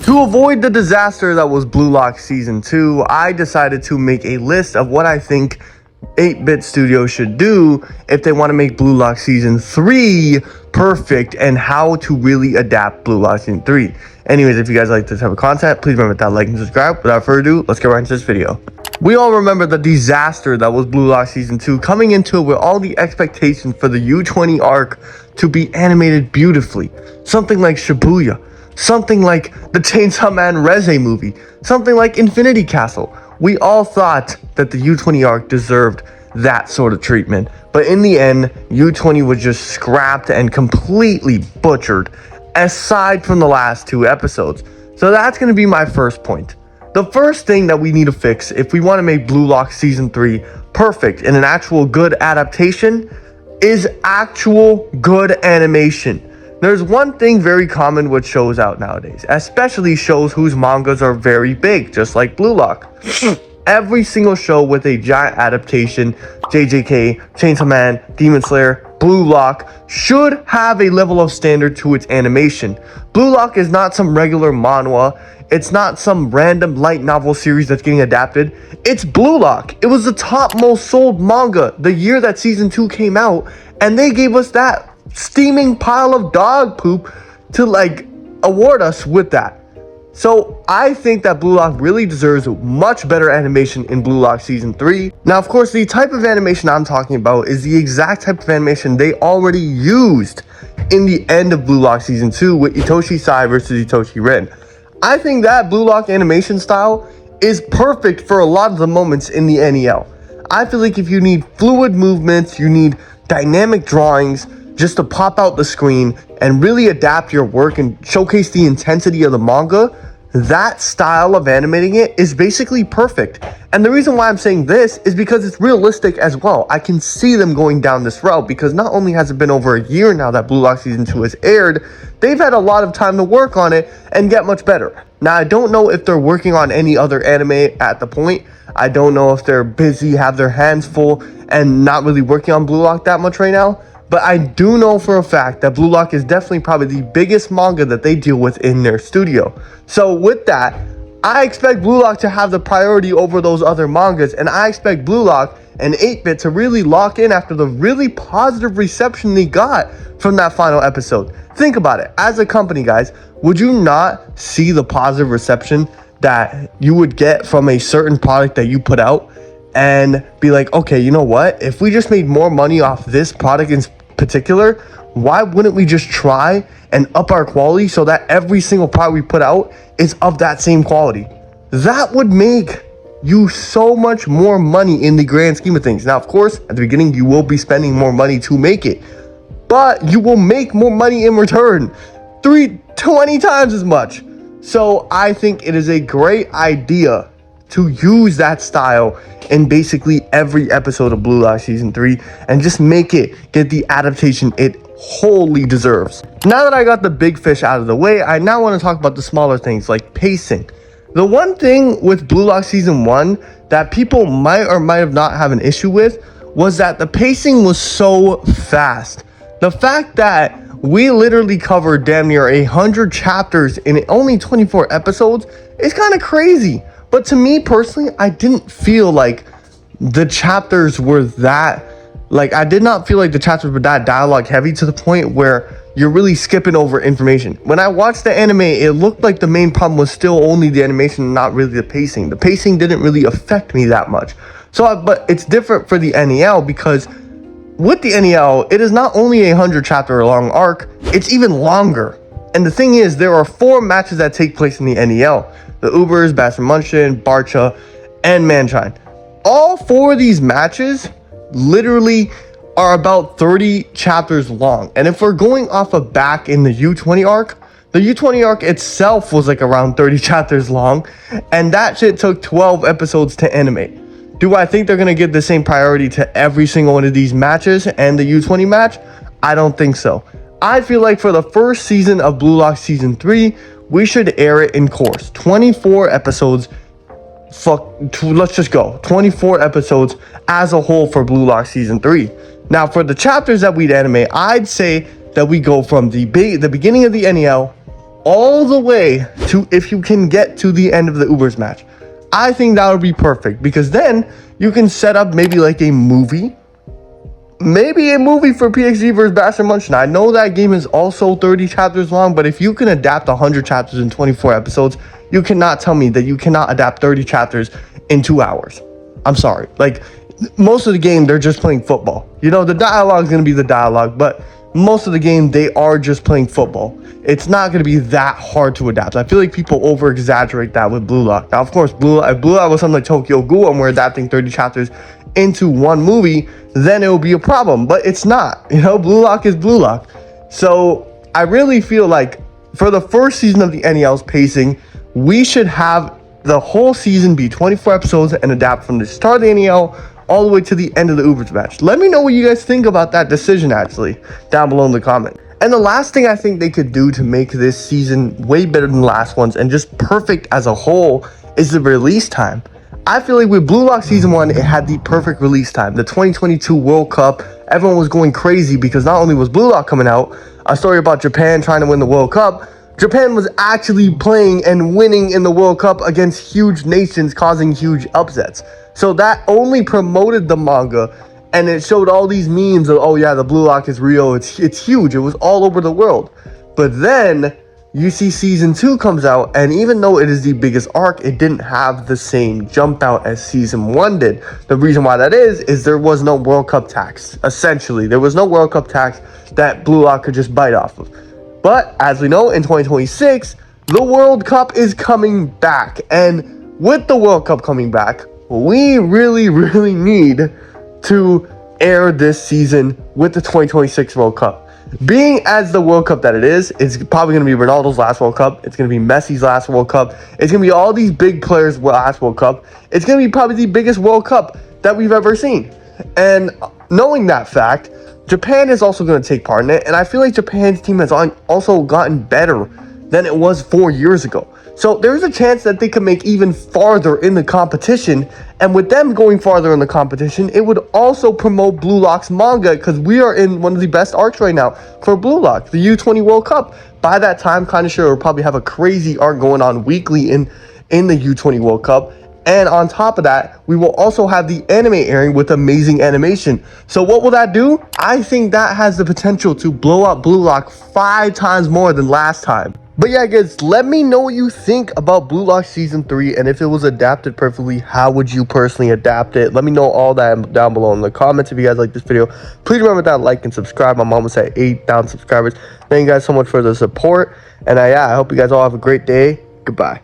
To avoid the disaster that was Blue Lock Season 2, I decided to make a list of what I think 8-Bit Studios should do if they want to make Blue Lock Season 3 perfect and how to really adapt Blue Lock Season 3. Anyways, if you guys like this type of content, please remember to like and subscribe. Without further ado, let's get right into this video. We all remember the disaster that was Blue Lock Season 2, coming into it with all the expectations for the U20 arc to be animated beautifully. Something like Shibuya, something like the Chainsaw Man Reze movie, something like Infinity Castle. We all thought that the U20 arc deserved that sort of treatment, but in the end, U20 was just scrapped and completely butchered, aside from the last 2 episodes. So that's going to be my first point. The first thing that we need to fix if we want to make Blue Lock Season 3 perfect and an actual good adaptation is actual good animation. There's one thing very common with shows out nowadays, especially shows whose mangas are very big, just like Blue Lock. Every single show with a giant adaptation, JJK, Chainsaw Man, Demon Slayer, Blue Lock, should have a level of standard to its animation. Blue Lock is not some regular manhwa. It's not some random light novel series that's getting adapted. It's Blue Lock. It was the top most sold manga the year that Season 2 came out, and they gave us that steaming pile of dog poop to award us with that. So I think that Blue Lock really deserves much better animation in Blue Lock Season 3. Now, of course, the type of animation I'm talking about is the exact type of animation they already used in the end of Blue Lock Season 2 with Itoshi Sai versus Itoshi Ren. I think that Blue Lock animation style is perfect for a lot of the moments in the NEL. I feel like if you need fluid movements, you need dynamic drawings just to pop out the screen and really adapt your work and showcase the intensity of the manga, that style of animating it is basically perfect. And the reason why I'm saying this is because it's realistic as well. I can see them going down this route because not only has it been over a year now that Blue Lock Season 2 has aired, they've had a lot of time to work on it and get much better. Now, I don't know if they're working on any other anime at the point. I don't know if they're busy, have their hands full, and not really working on Blue Lock that much right now. But I do know for a fact that Blue Lock is definitely probably the biggest manga that they deal with in their studio. So with that, I expect Blue Lock to have the priority over those other mangas, and I expect Blue Lock and 8-Bit to really lock in after the really positive reception they got from that final episode. Think about it. As a company, guys, would you not see the positive reception that you would get from a certain product that you put out and be like, okay, you know what? If we just made more money off this product in particular, why wouldn't we just try and up our quality so that every single product we put out is of that same quality? That would make you so much more money in the grand scheme of things. Now, of course, at the beginning, you will be spending more money to make it, but you will make more money in return, 20 times as much. So I think it is a great idea to use that style in basically every episode of Blue Lock Season 3 and just get the adaptation it wholly deserves. Now that I got the big fish out of the way, I now want to talk about the smaller things like pacing. The one thing with Blue Lock Season 1 that people might or might have not have an issue with was that the pacing was so fast. The fact that we literally covered damn near 100 chapters in only 24 episodes is kind of crazy. But to me personally, I didn't feel like the chapters were that, I did not feel like the chapters were that dialogue heavy to the point where you're really skipping over information. When I watched the anime, it looked like the main problem was still only the animation, not really the pacing. The pacing didn't really affect me that much. But it's different for the NEL because with the NEL, it is not only a 100 chapter long arc, it's even longer. And the thing is, there are 4 matches that take place in the NEL. The Ubers, Bastard Munchen, Barcha, and Manshine. All 4 of these matches literally are about 30 chapters long. And if we're going off of back in the U20 arc, the U20 arc itself was around 30 chapters long. And that shit took 12 episodes to animate. Do I think they're going to give the same priority to every single one of these matches and the U20 match? I don't think so. I feel like for the first season of Blue Lock Season 3, we should air it in course. 24 episodes. Let's just go. 24 episodes as a whole for Blue Lock Season 3. Now, for the chapters that we'd animate, I'd say that we go from the beginning of the NEL all the way to if you can get to the end of the Ubers match. I think that would be perfect because then you can set up maybe like a movie. Maybe a movie for PXG versus Bastard Munch. I know that game is also 30 chapters long, but if you can adapt 100 chapters in 24 episodes, you cannot tell me that you cannot adapt 30 chapters in 2 hours. I'm sorry. Like, most of the game, they're just playing football. You know, the dialogue is going to be the dialogue, but most of the game, they are just playing football. It's not going to be that hard to adapt. I feel like people over-exaggerate that with Blue Lock. Now, of course, if Blue Lock was something like Tokyo Ghoul and we're adapting 30 chapters into one movie, then it will be a problem. But it's not. You know, Blue Lock is Blue Lock. So I really feel like for the first season of the NEL's pacing, we should have the whole season be 24 episodes and adapt from the start of the NEL all the way to the end of the Ubers match. Let me know what you guys think about that decision, actually, down below in the comment. And the last thing I think they could do to make this season way better than the last ones and just perfect as a whole is the release time. I feel like with Blue Lock Season 1, it had the perfect release time. The 2022 World Cup, everyone was going crazy because not only was Blue Lock coming out, a story about Japan trying to win the World Cup, Japan was actually playing and winning in the World Cup against huge nations, causing huge upsets. So that only promoted the manga, and it showed all these memes of, oh yeah, the Blue Lock is real, it's huge, it was all over the world. But then you see Season 2 comes out, and even though it is the biggest arc, it didn't have the same jump out as Season 1 did. The reason why that is there was no World Cup tax, essentially. There was no World Cup tax that Blue Lock could just bite off of. But as we know, in 2026, the World Cup is coming back, and with the World Cup coming back, we really need to air this season with the 2026 World Cup. Being as the World Cup that it is, it's probably going to be Ronaldo's last World Cup. It's going to be Messi's last World Cup. It's going to be all these big players' last World Cup. It's going to be probably the biggest World Cup that we've ever seen. And knowing that fact, Japan is also going to take part in it. And I feel like Japan's team has also gotten better than it was 4 years ago. So there's a chance that they could make even farther in the competition. And with them going farther in the competition, it would also promote Blue Lock's manga because we are in one of the best arcs right now for Blue Lock, the U20 World Cup. By that time, Kaneshiro will probably have a crazy arc going on weekly in the U20 World Cup. And on top of that, we will also have the anime airing with amazing animation. So what will that do? I think that has the potential to blow up Blue Lock 5 times more than last time. But yeah, guys, let me know what you think about Blue Lock Season 3, and if it was adapted perfectly, how would you personally adapt it? Let me know all that down below in the comments. If you guys like this video, please remember that like and subscribe. I'm almost at 8,000 subscribers. Thank you guys so much for the support, and yeah, I hope you guys all have a great day. Goodbye.